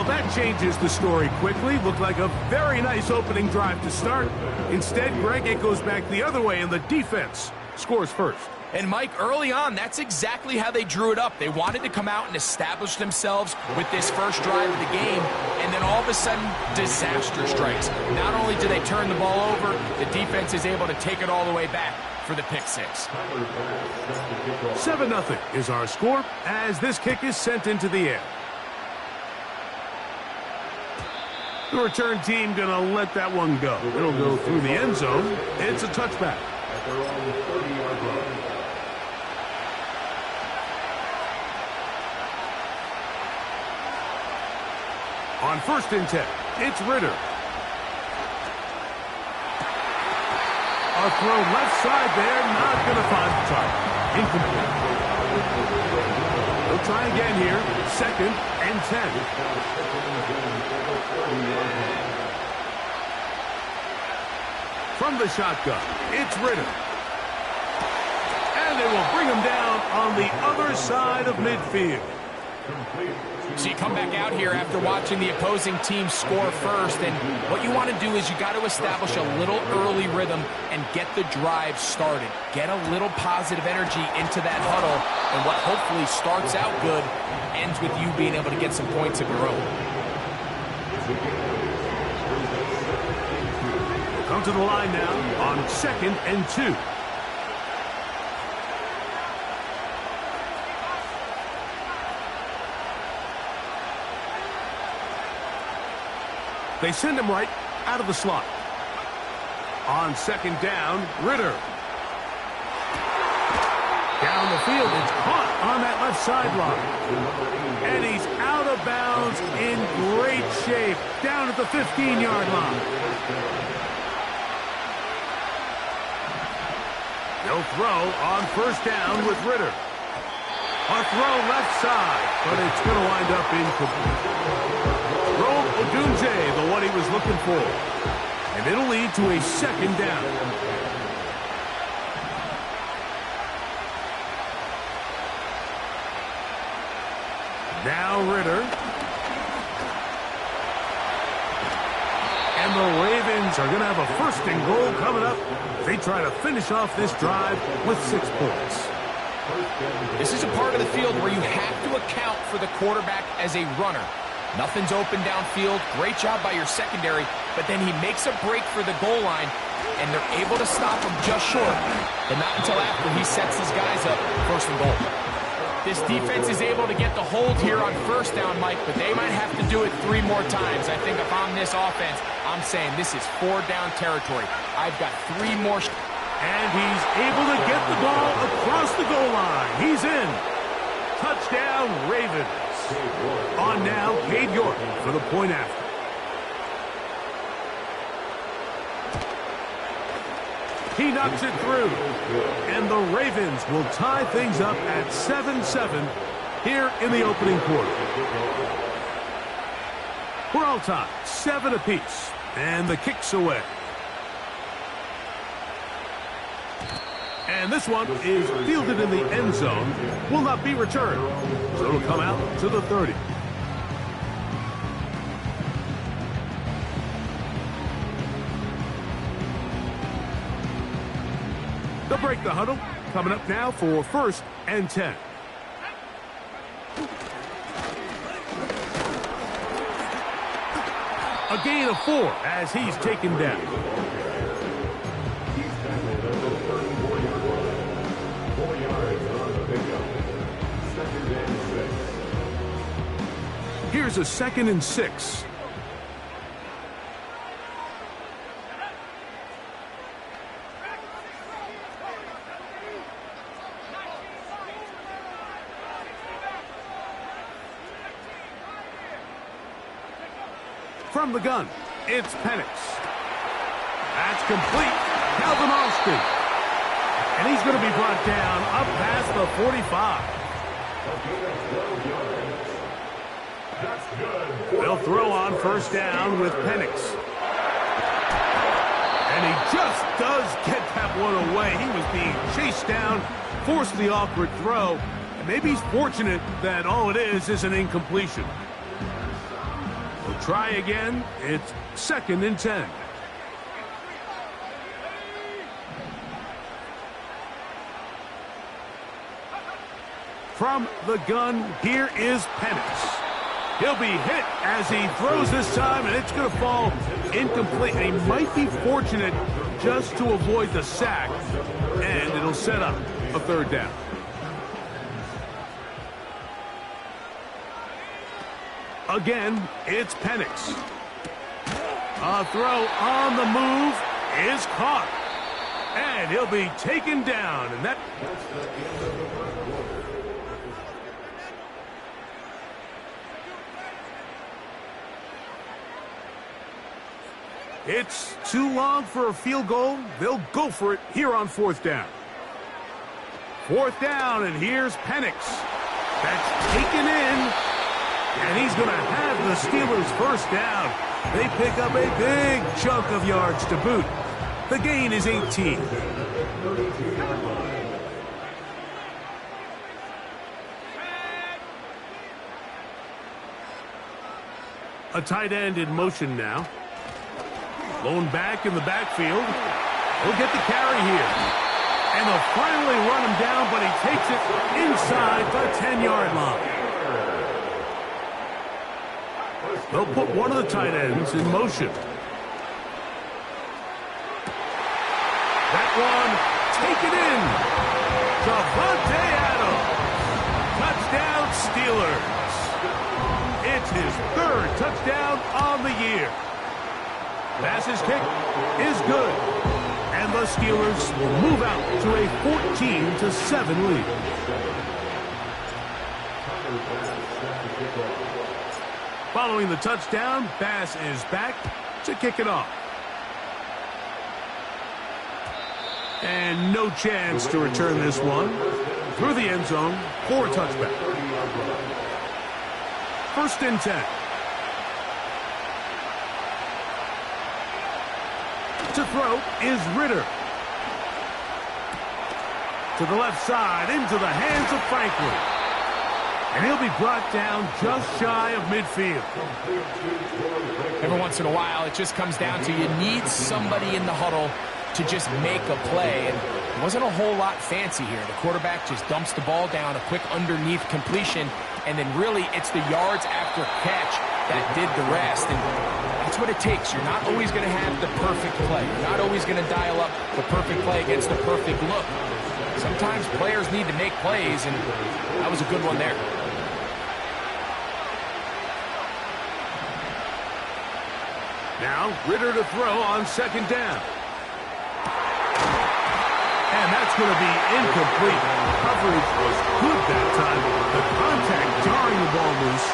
Well, that changes the story quickly. Looked like a very nice opening drive to start. Instead, Greg, it goes back the other way, and the defense scores first. And, Mike, early on, that's exactly how they drew it up. They wanted to come out and establish themselves with this first drive of the game, and then all of a sudden, disaster strikes. Not only do they turn the ball over, the defense is able to take it all the way back for the pick six. 7-0 is our score as this kick is sent into the air. The return team going to let that one go. It'll go through the end zone. It's a touchback. On 1st and 10, it's Ritter. A throw left side there, not going to find the target. Incomplete. We'll try again here. 2nd and 10. From the shotgun, it's Ritter. And they will bring him down on the other side of midfield. So you come back out here after watching the opposing team score first, and what you want to do is you got to establish a little early rhythm and get the drive started. Get a little positive energy into that huddle, and what hopefully starts out good ends with you being able to get some points of your own. We'll come to the line now on 2nd and 2. They send him right out of the slot. On 2nd down, Ritter. Down the field, it's caught on that left sideline. And he's out of bounds in great shape, down at the 15-yard line. They'll throw on 1st down with Ritter. A throw left side, but it's going to wind up incomplete. Odunze, the one he was looking for. And it'll lead to a 2nd down. Now Ritter. And the Ravens are going to have a 1st and goal coming up. They try to finish off this drive with 6 points. This is a part of the field where you have to account for the quarterback as a runner. Nothing's open downfield. Great job by your secondary, but then he makes a break for the goal line, and they're able to stop him just short, but not until after he sets his guys up 1st and goal. This defense is able to get the hold here on 1st down, Mike, but they might have to do it 3 more times. I think if I'm this offense, I'm saying this is 4-down territory. I've got 3 more. And he's able to get the ball across the goal line. He's in. Touchdown, Ravens. On now, Cade York for the point after. He knocks it through. And the Ravens will tie things up at 7-7 here in the opening quarter. We're all tied, 7 apiece. And the kick's away. And this one is fielded in the end zone. Will not be returned. So it'll come out to the 30. They'll break the huddle. Coming up now for 1st and 10. A gain of 4 as he's taken down. Here's a 2nd and 6. From the gun, it's Penix. That's complete. Calvin Austin. And he's going to be brought down up past the 45. They'll throw on 1st down with Penix. And he just does get that one away. He was being chased down, forced the awkward throw. And maybe he's fortunate that all it is an incompletion. try again. It's 2nd and 10. From the gun, here is Penix. He'll be hit as he throws this time, and it's going to fall incomplete. And he might be fortunate just to avoid the sack, and it'll set up a 3rd down. Again, it's Penix. A throw on the move is caught. And he'll be taken down. And that... It's too long for a field goal. They'll go for it here on 4th down. 4th down, and here's Penix. That's taken in. And he's going to have the Steelers' 1st down. They pick up a big chunk of yards to boot. The gain is 18. A tight end in motion now. Lone back in the backfield. He'll get the carry here. And they'll finally run him down, but he takes it inside the 10-yard line. They'll put one of the tight ends in motion. That one taken in. Javonte Adams. Touchdown, Steelers. It's his 3rd touchdown on the year. Pass's kick is good. And the Steelers will move out to a 14-7 lead. Following the touchdown, Bass is back to kick it off. And no chance to return this one. Through the end zone for a touchback. 1st and 10. To throw is Ritter. To the left side, into the hands of Franklin. And he'll be brought down just shy of midfield. Every once in a while, it just comes down to you need somebody in the huddle to just make a play. And it wasn't a whole lot fancy here. The quarterback just dumps the ball down, a quick underneath completion, and then really it's the yards after catch that did the rest. And that's what it takes. You're not always going to have the perfect play. You're not always going to dial up the perfect play against the perfect look. Sometimes players need to make plays, and that was a good one there. Now, Ritter to throw on 2nd down. And that's going to be incomplete. Coverage was good that time. The contact jarring the ball loose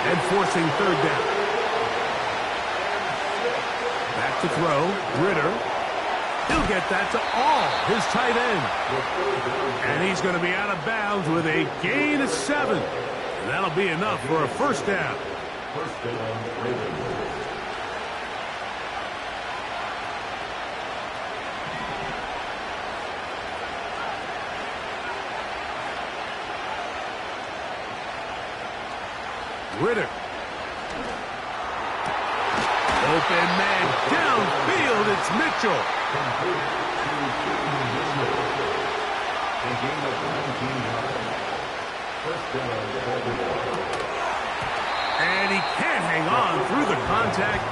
and forcing 3rd down. Back to throw, Ritter. He'll get that to all his tight end. And he's going to be out of bounds with a gain of 7. And that'll be enough for a 1st down. 1st down, Ravens. Ritter. Open man downfield. It's Mitchell. And he can't hang on through the contact.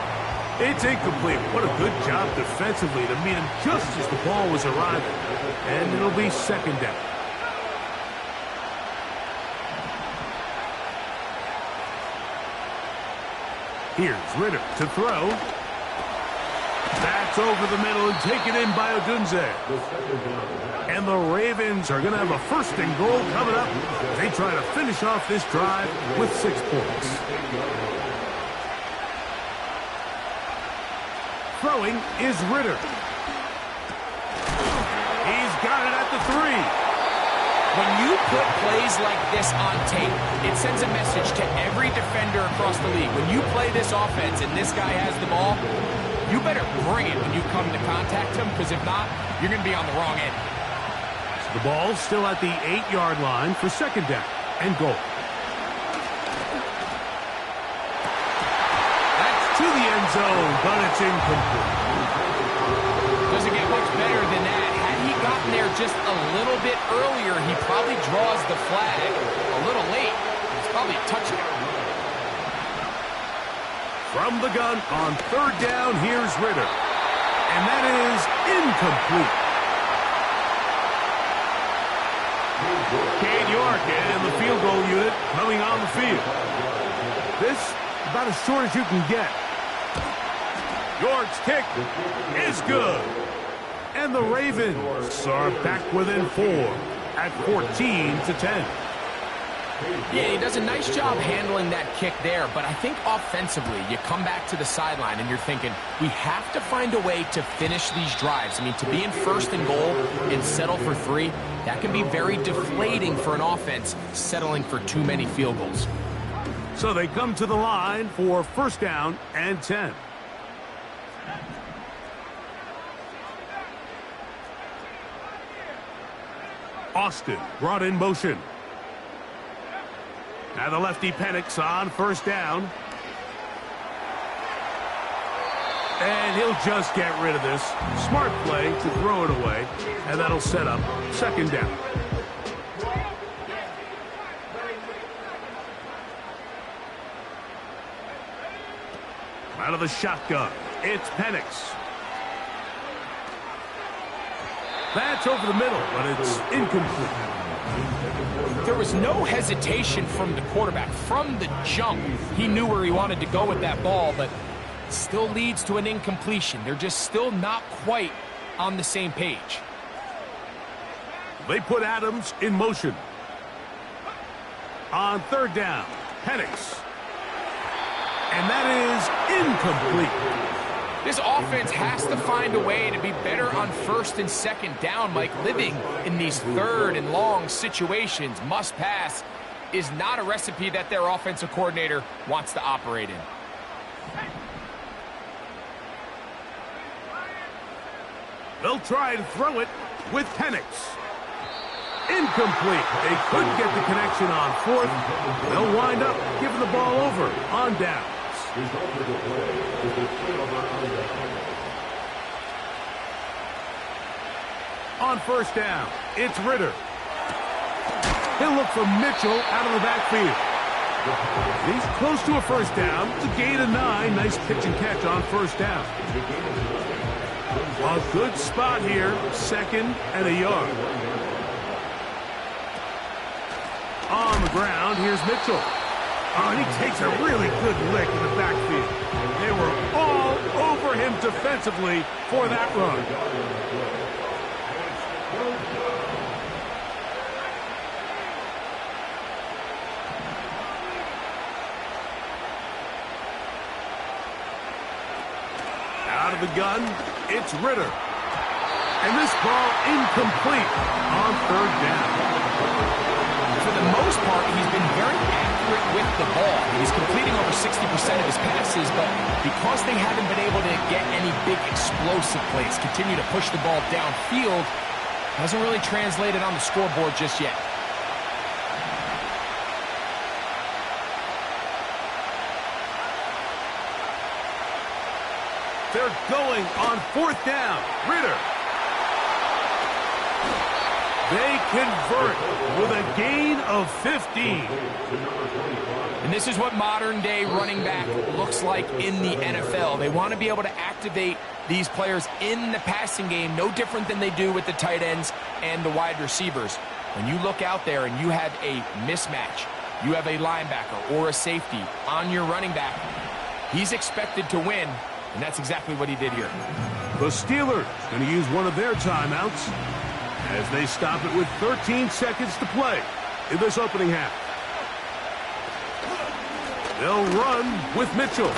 It's incomplete. What a good job defensively to meet him just as the ball was arriving. And it'll be 2nd down. Here's Ritter to throw. That's over the middle and taken in by Odunze. And the Ravens are going to have a 1st and goal coming up. They try to finish off this drive with 6 points. Throwing is Ritter. He's got it at the 3. When you put plays like this on tape, it sends a message to every defender across the league. When you play this offense and this guy has the ball, you better bring it when you come to contact him, because if not, you're going to be on the wrong end. So the ball's still at the 8-yard line for 2nd down and goal. end zone, but it's incomplete. Doesn't get much better than that. Had he gotten there just a little bit earlier, he probably draws the flag a little late. It's probably a touchdown. From the gun on third down, here's Ritter. And that is incomplete. Cade York and the field goal unit coming on the field. This about as short as you can get. York's kick is good. And the Ravens are back within 4 at 14-10. Yeah, he does a nice job handling that kick there, but I think offensively, you come back to the sideline and you're thinking, we have to find a way to finish these drives. I mean, to be in first and goal and settle for 3, that can be very deflating for an offense settling for too many field goals. So they come to the line for first down and 10. Austin brought in motion. Now the lefty Penix on first down. And he'll just get rid of this. Smart play to throw it away. And that'll set up second down. Out of the shotgun, it's Penix. That's over the middle, but it's incomplete. There was no hesitation from the quarterback. From the jump, he knew where he wanted to go with that ball, but still leads to an incompletion. They're just still not quite on the same page. They put Adams in motion. On third down, Penix. And that is incomplete. This offense has to find a way to be better on first and second down, Mike. Living in these third and long situations, must pass, is not a recipe that their offensive coordinator wants to operate in. They'll try and throw it with Penix. Incomplete. They couldn't get the connection on fourth. They'll wind up giving the ball over on downs. On first down, it's Ritter. He'll look for Mitchell out of the backfield. He's close to a first down. It's a gain of 9. Nice pitch and catch on first down. A good spot here. Second and a yard. On the ground, here's Mitchell. Oh, and he takes a really good lick in the backfield. They were all over him defensively for that run. Out of the gun, it's Ritter. And this ball incomplete on third down. For the most part, he's been very accurate with the ball. He's completing over 60% of his passes, but because they haven't been able to get any big explosive plays, continue to push the ball downfield, hasn't really translated on the scoreboard just yet. They're going on fourth down. Ritter. They convert with a gain of 15. And this is what modern-day running back looks like in the NFL. They want to be able to activate these players in the passing game, no different than they do with the tight ends and the wide receivers. When you look out there and you have a mismatch, you have a linebacker or a safety on your running back, he's expected to win, and that's exactly what he did here. The Steelers going to use one of their timeouts as they stop it with 13 seconds to play in this opening half. They'll run with Mitchell.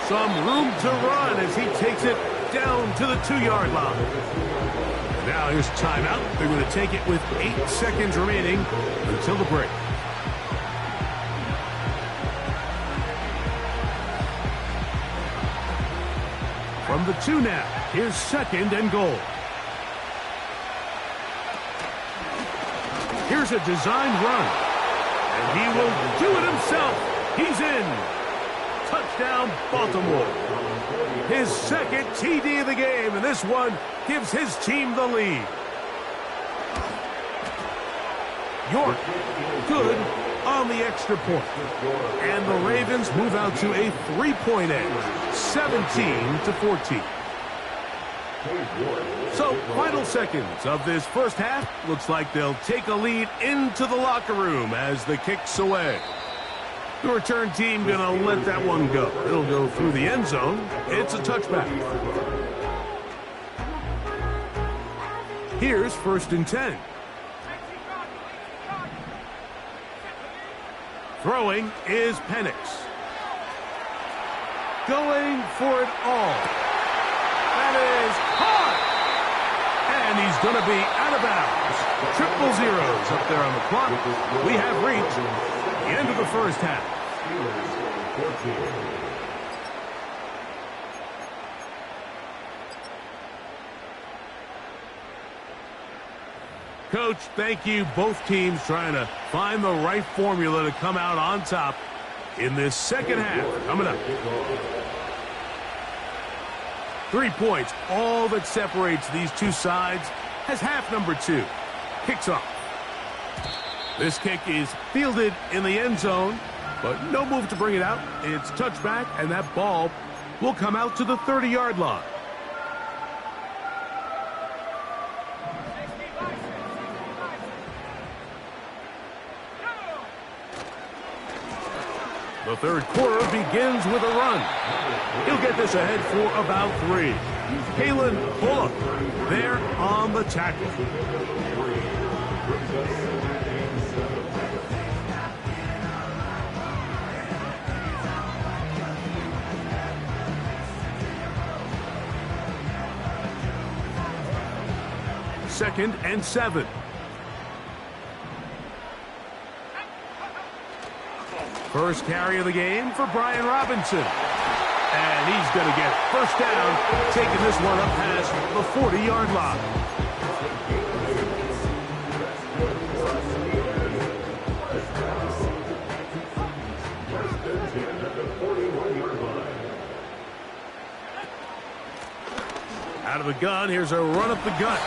Some room to run as he takes it down to the 2-yard line. Now here's timeout. They're going to take it with 8 seconds remaining until the break. From the 2 now, here's second and goal. Here's a designed run. And he will do it himself. He's in. Touchdown. touchdown, Baltimore. His second TD of the game, and this one gives his team the lead. York, good on the extra point. And the Ravens move out to a 3-point edge, 17-14. So, final seconds of this first half. Looks like they'll take a lead into the locker room as the kick's away. The return team going to let that one go. It'll go through the end zone. It's a touchback. Here's 1st and 10. Throwing is Penix. Going for it all. That is caught. And he's going to be out of bounds. 000 up there on the clock. We have reached the end of the first half. Coach, thank you. Both teams trying to find the right formula to come out on top in this second half. Coming up. 3 points, all that separates these two sides, has half number 2. Kicks off. This kick is fielded in the end zone, but no move to bring it out. It's touchback, and that ball will come out to the 30-yard line. The third quarter begins with a run. He'll get this ahead for about 3. Kalen Bullock there on the tackle. Second and 7. First carry of the game for Brian Robinson. And he's going to get first down, taking this one up past the 40-yard line. Out of the gun, here's a run up the gut.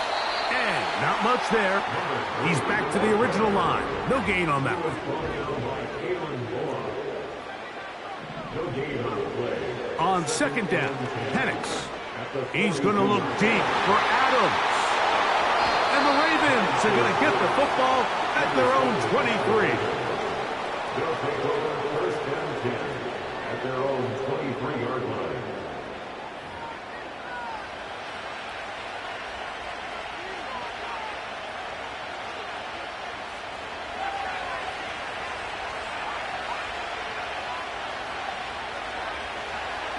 And not much there. He's back to the original line. No gain on that one. On second down, Penix. He's going to look deep for Adams. And the Ravens are going to get the football at their own 23. They'll take over first and 10 at their own 23-yard line.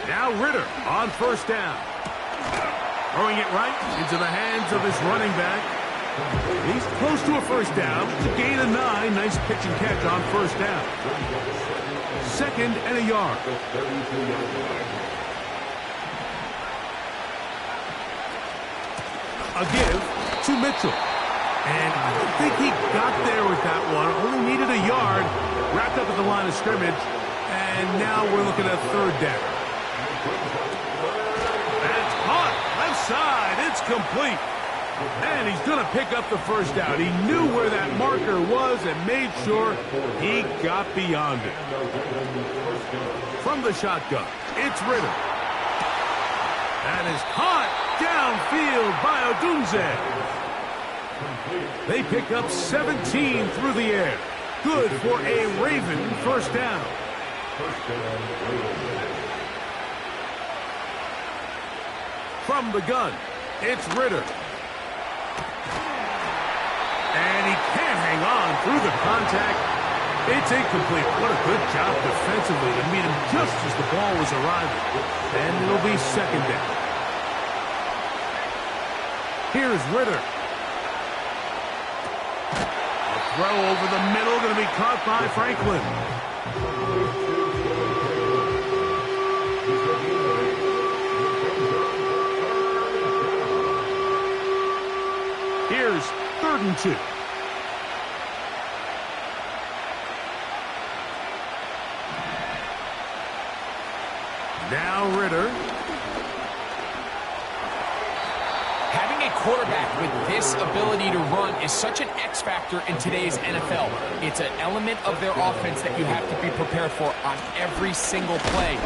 Now Ritter on first down. Throwing it right into the hands of his running back. He's close to a first down. It's a gain of 9. Nice pitch and catch on first down. Second and a yard. A give to Mitchell. And I don't think he got there with that one. Only needed a yard. Wrapped up at the line of scrimmage. And now we're looking at third down. That's caught. Left side. It's complete. And he's going to pick up the first down. He knew where that marker was and made sure he got beyond it. From the shotgun, it's Ritter. That is caught downfield by Odunze. They pick up 17 through the air. Good for a Raven first down. From the gun, it's Ritter. And he can't hang on through the contact. It's incomplete. What a good job defensively to meet him just as the ball was arriving. And it'll be second down. Here's Ritter. A throw over the middle, going to be caught by Franklin. Here's 3rd and 2. Ritter. Having a quarterback with this ability to run is such an X factor in today's NFL. It's an element of their offense that you have to be prepared for on every single play.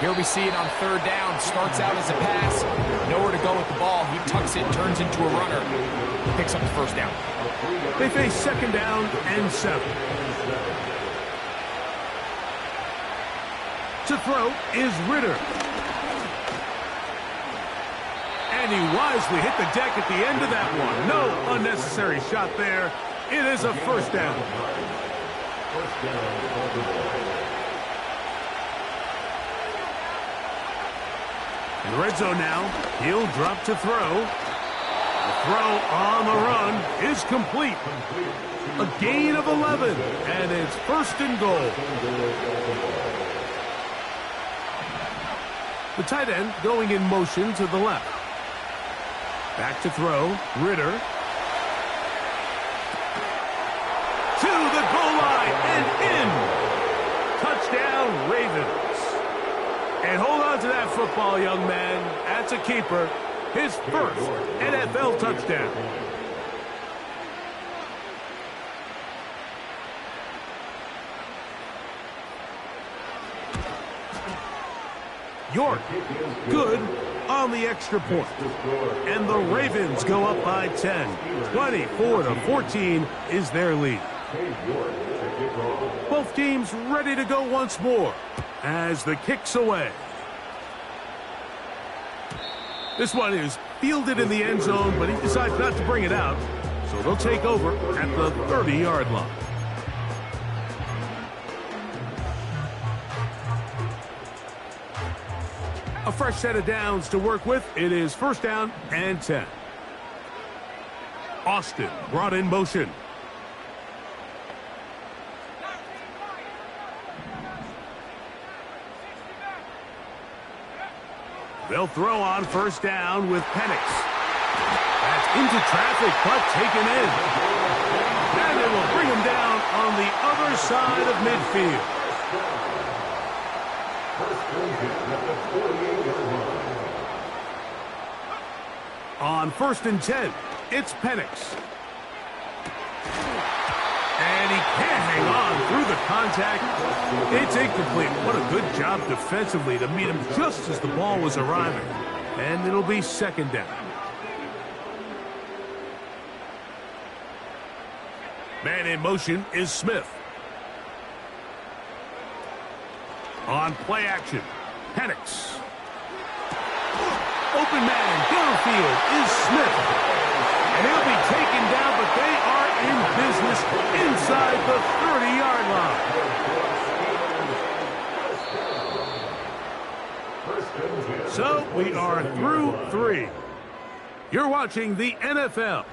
Here we see it on third down. Starts out as a pass. Nowhere to go with the ball. He tucks it, turns into a runner. Picks up the first down. They face second down and 7. To throw is Ritter. And he wisely hit the deck at the end of that one. No unnecessary shot there. It is a first down. In the red zone now, he'll drop to throw. The throw on the run is complete. A gain of 11, and it's first and goal. The tight end going in motion to the left. Back to throw, Ritter. To the goal line and in. Touchdown, Ravens. And hold on to that football, young man. That's a keeper. His first NFL touchdown. York, good on the extra point. And the Ravens go up by 10. 24-14 is their lead. Both teams ready to go once more as the kick's away. This one is fielded in the end zone, but he decides not to bring it out. So they'll take over at the 30-yard line. A fresh set of downs to work with. It is first down and 10. Austin brought in motion. They'll throw on first down with Penix. That's into traffic, but taken in. And they will bring him down on the other side of midfield. On first and 10, it's Penix. And he can't hang on through the contact. It's incomplete. What a good job defensively to meet him just as the ball was arriving. And it'll be second down. Man in motion is Smith. On play action, Penix. Open man downfield is Smith. And he'll be taken down, but they are in business inside the 30-yard line. So we are through 3. You're watching the NFL.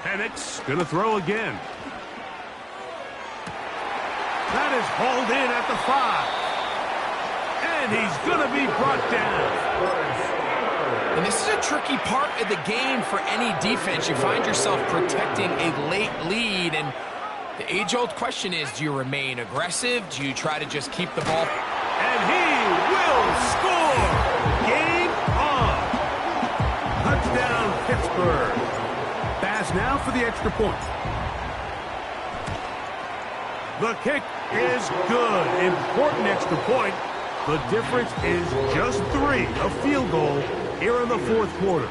Penix going to throw again. That is hauled in at the 5. And he's going to be brought down. And this is a tricky part of the game for any defense. You find yourself protecting a late lead, and the age-old question is, do you remain aggressive? Do you try to just keep the ball? And he will score! Game on! Touchdown, Pittsburgh. Pass now for the extra point. The kick is good. Important extra point. The difference is just 3. A field goal here in the fourth quarter.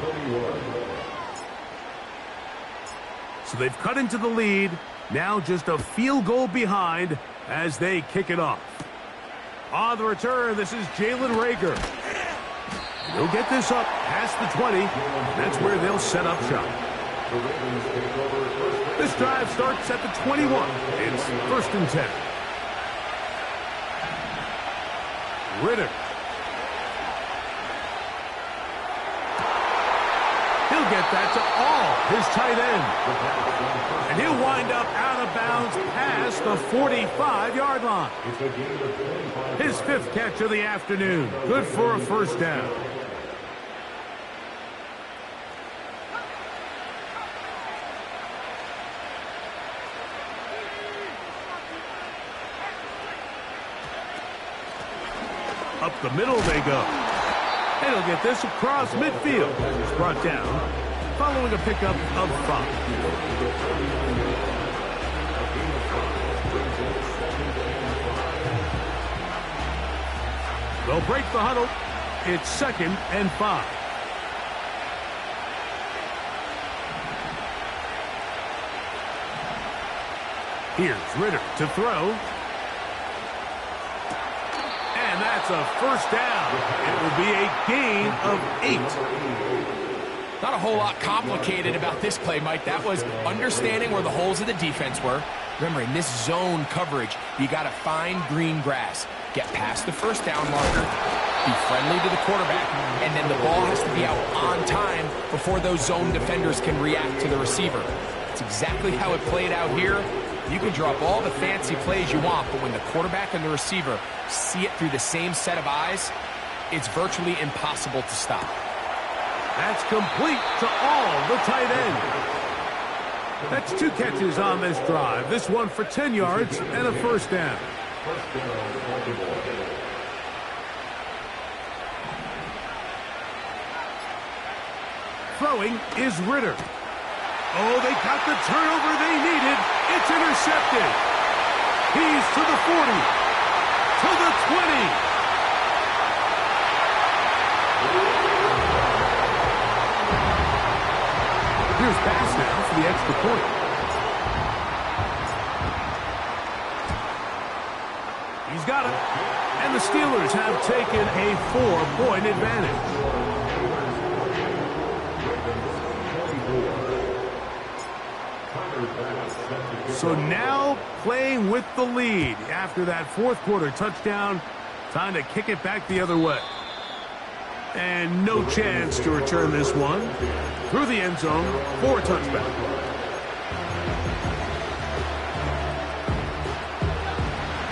So they've cut into the lead. Now just a field goal behind as they kick it off. On the return, this is Jalen Reagor. He'll get this up past the 20. That's where they'll set up shop. This drive starts at the 21. It's first and 10. Ritter. He'll get that to all his tight end. And he'll wind up out of bounds past the 45-yard line. His fifth catch of the afternoon. Good for a first down. Up the middle they go. And he'll get this across midfield. It's brought down following a pickup of 5. They'll break the huddle. It's 2nd and 5. Here's Ritter to throw. And that's a first down. It will be a gain of 8. Not a whole lot complicated about this play, Mike. That was understanding where the holes of the defense were. Remember, in this zone coverage, you got to find green grass. Get past the first down marker, be friendly to the quarterback, and then the ball has to be out on time before those zone defenders can react to the receiver. It's exactly how it played out here. You can drop all the fancy plays you want, but when the quarterback and the receiver see it through the same set of eyes, it's virtually impossible to stop. That's complete to all the tight end. That's 2 catches on this drive. This one for 10 yards and a first down. Throwing is Ritter. Oh, they got the turnover they needed. It's intercepted. He's to the 40, to the 20. Here's pass now for the extra point. He's got it. And the Steelers have taken a 4-point advantage. So now playing with the lead after that fourth quarter touchdown. Time to kick it back the other way. And no chance to return this one. Through the end zone for a touchback.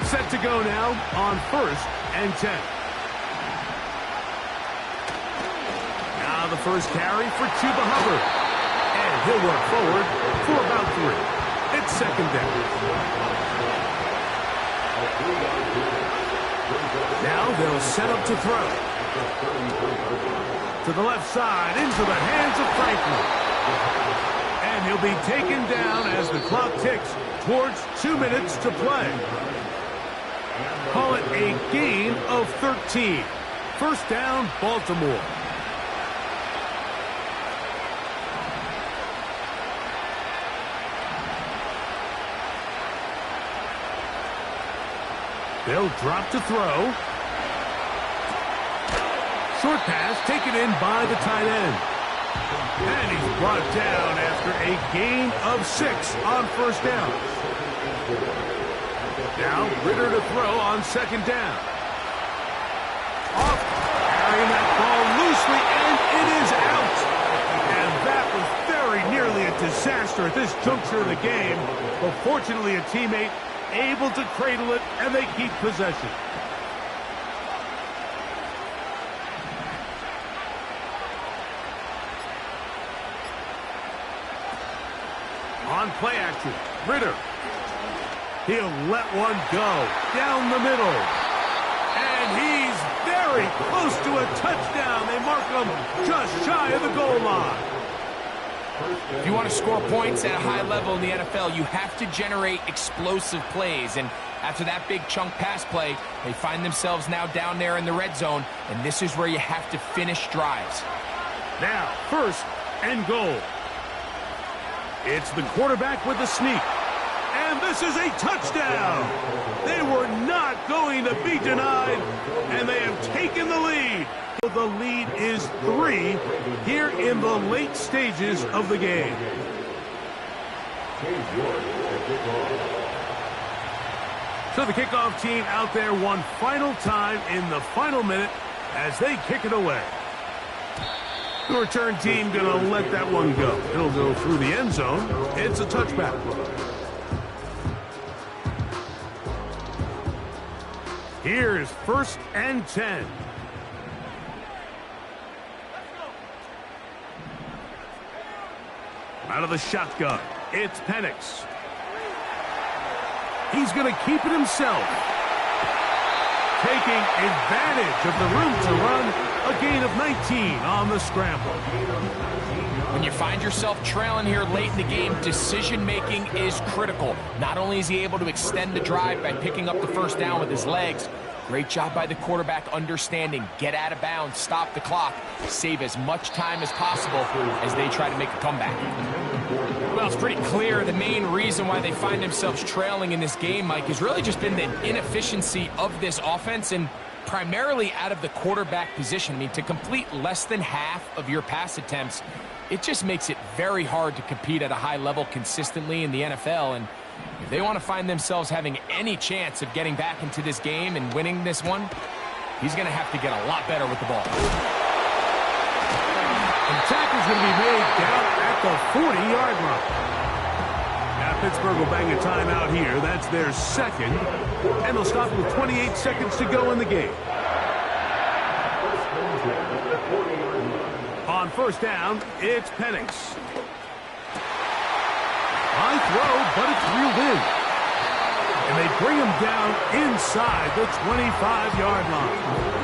Set to go now on 1st and 10. Now the first carry for Chuba Hubbard. And he'll work forward for about 3. It's 2nd down. Now they'll set up to throw. To the left side, into the hands of Franklin. And he'll be taken down as the clock ticks towards 2 minutes to play. Call it a gain of 13. First down, Baltimore. They'll drop to throw. Short pass taken in by the tight end. And he's brought down after a gain of 6 on first down. Now Ritter to throw on 2nd down. Off, carrying that ball loosely, and it is out. And that was very nearly a disaster at this juncture of the game. But fortunately, a teammate able to cradle it, and they keep possession. On play action, Ritter. He'll let one go down the middle. And he's very close to a touchdown. They mark him just shy of the goal line. If you want to score points at a high level in the NFL, you have to generate explosive plays. And after that big chunk pass play, they find themselves now down there in the red zone. And this is where you have to finish drives. Now, 1st and goal. It's the quarterback with the sneak. And this is a touchdown. They were not going to be denied, and they have taken the lead. The lead is 3 here in the late stages of the game. So the kickoff team out there one final time in the final minute as they kick it away. The return team going to let that one go. It'll go through the end zone. It's a touchback. Here's 1st and 10. Out of the shotgun, it's Penix. He's going to keep it himself. Taking advantage of the room to run, a gain of 19 on the scramble. When you find yourself trailing here late in the game, decision-making is critical. Not only is he able to extend the drive by picking up the first down with his legs, great job by the quarterback understanding, get out of bounds, stop the clock, save as much time as possible as they try to make a comeback. Well, it's pretty clear the main reason why they find themselves trailing in this game, Mike, has really just been the inefficiency of this offense and primarily out of the quarterback position. I mean, to complete less than half of your pass attempts, it just makes it very hard to compete at a high level consistently in the NFL. And if they want to find themselves having any chance of getting back into this game and winning this one, he's going to have to get a lot better with the ball. And tackle's going to be made down at the 40-yard line. Now Pittsburgh will bang a timeout here. That's their second. And they'll stop with 28 seconds to go in the game. On 1st down, it's Penix. High throw, but it's reeled in. And they bring him down inside the 25-yard line.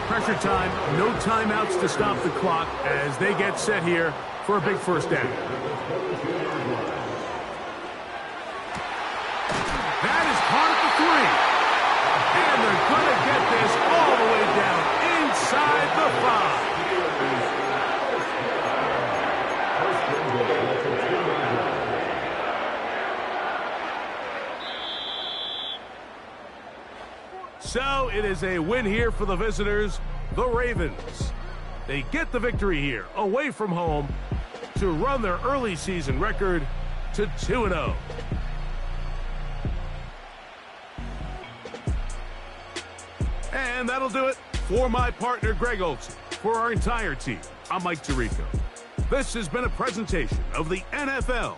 Pressure time, no timeouts to stop the clock as they get set here for a big 1st down. That is caught at the 3. And they're going to get this all the way down inside the 5. So it is a win here for the visitors, the Ravens. They get the victory here, away from home, to run their early season record to 2-0. And that'll do it for my partner, Greg Olsen. For our entire team, I'm Mike Tirico. This has been a presentation of the NFL